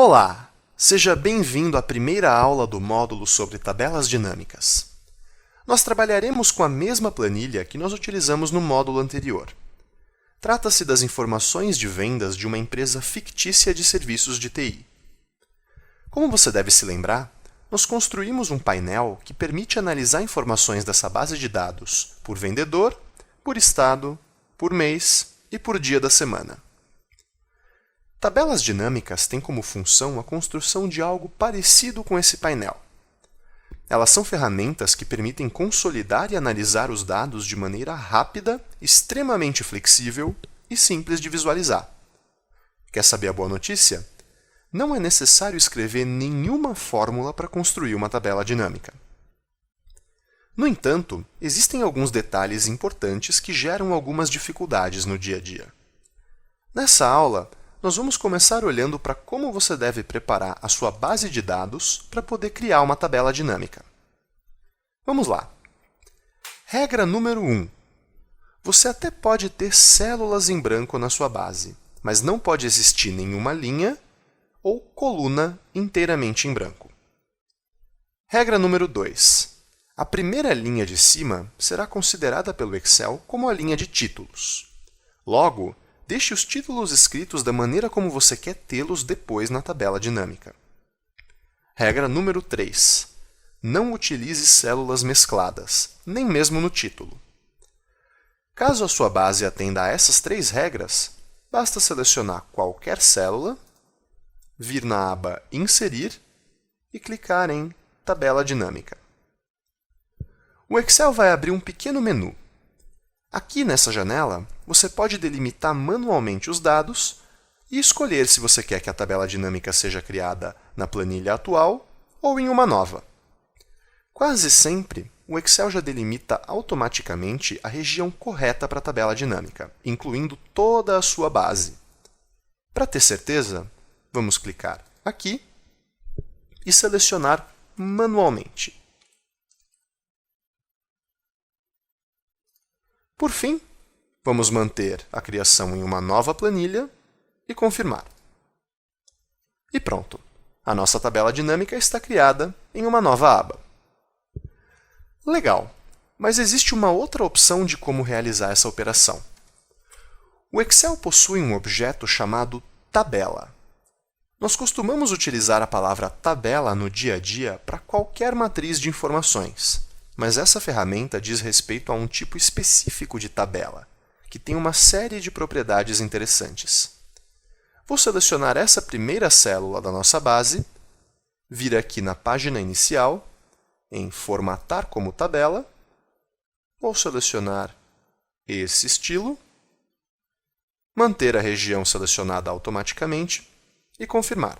Olá! Seja bem-vindo à primeira aula do módulo sobre tabelas dinâmicas. Nós trabalharemos com a mesma planilha que nós utilizamos no módulo anterior. Trata-se das informações de vendas de uma empresa fictícia de serviços de TI. Como você deve se lembrar, nós construímos um painel que permite analisar informações dessa base de dados por vendedor, por estado, por mês e por dia da semana. Tabelas dinâmicas têm como função a construção de algo parecido com esse painel. Elas são ferramentas que permitem consolidar e analisar os dados de maneira rápida, extremamente flexível e simples de visualizar. Quer saber a boa notícia? Não é necessário escrever nenhuma fórmula para construir uma tabela dinâmica. No entanto, existem alguns detalhes importantes que geram algumas dificuldades no dia a dia. Nessa aula, nós vamos começar olhando para como você deve preparar a sua base de dados para poder criar uma tabela dinâmica. Vamos lá. Regra número 1. Você até pode ter células em branco na sua base, mas não pode existir nenhuma linha ou coluna inteiramente em branco. Regra número 2. A primeira linha de cima será considerada pelo Excel como a linha de títulos. Logo, deixe os títulos escritos da maneira como você quer tê-los depois na tabela dinâmica. Regra número 3. Não utilize células mescladas, nem mesmo no título. Caso a sua base atenda a essas 3 regras, basta selecionar qualquer célula, vir na aba Inserir e clicar em Tabela Dinâmica. O Excel vai abrir um pequeno menu. Aqui nessa janela, você pode delimitar manualmente os dados e escolher se você quer que a tabela dinâmica seja criada na planilha atual ou em uma nova. Quase sempre, o Excel já delimita automaticamente a região correta para a tabela dinâmica, incluindo toda a sua base. Para ter certeza, vamos clicar aqui e selecionar manualmente. Por fim, vamos manter a criação em uma nova planilha e confirmar. E pronto! A nossa tabela dinâmica está criada em uma nova aba. Legal! Mas existe uma outra opção de como realizar essa operação. O Excel possui um objeto chamado tabela. Nós costumamos utilizar a palavra tabela no dia a dia para qualquer matriz de informações. Mas essa ferramenta diz respeito a um tipo específico de tabela, que tem uma série de propriedades interessantes. Vou selecionar essa primeira célula da nossa base, vir aqui na página inicial, em Formatar como tabela, vou selecionar esse estilo, manter a região selecionada automaticamente e confirmar.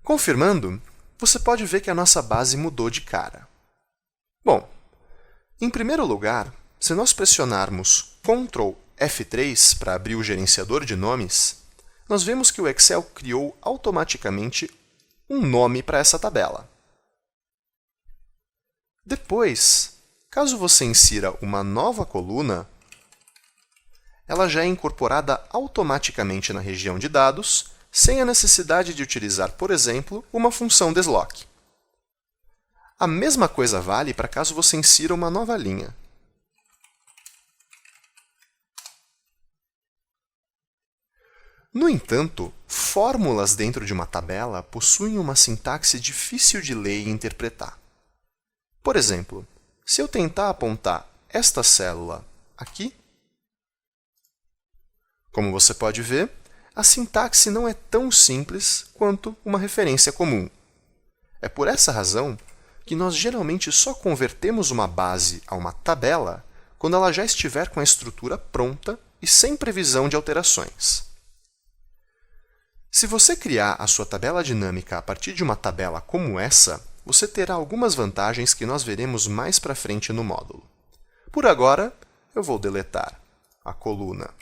Confirmando, você pode ver que a nossa base mudou de cara. Bom, em primeiro lugar, se nós pressionarmos Ctrl F3 para abrir o gerenciador de nomes, nós vemos que o Excel criou automaticamente um nome para essa tabela. Depois, caso você insira uma nova coluna, ela já é incorporada automaticamente na região de dados, sem a necessidade de utilizar, por exemplo, uma função desloque. A mesma coisa vale para caso você insira uma nova linha. No entanto, fórmulas dentro de uma tabela possuem uma sintaxe difícil de ler e interpretar. Por exemplo, se eu tentar apontar esta célula aqui, como você pode ver, a sintaxe não é tão simples quanto uma referência comum. É por essa razão que nós geralmente só convertemos uma base a uma tabela quando ela já estiver com a estrutura pronta e sem previsão de alterações. Se você criar a sua tabela dinâmica a partir de uma tabela como essa, você terá algumas vantagens que nós veremos mais para frente no módulo. Por agora, eu vou deletar a coluna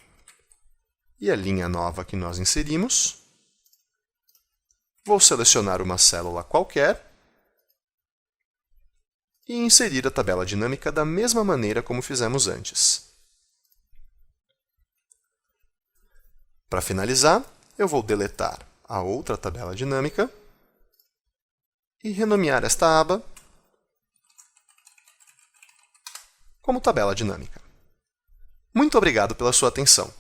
e a linha nova que nós inserimos. Vou selecionar uma célula qualquer e inserir a tabela dinâmica da mesma maneira como fizemos antes. Para finalizar, eu vou deletar a outra tabela dinâmica e renomear esta aba como tabela dinâmica. Muito obrigado pela sua atenção.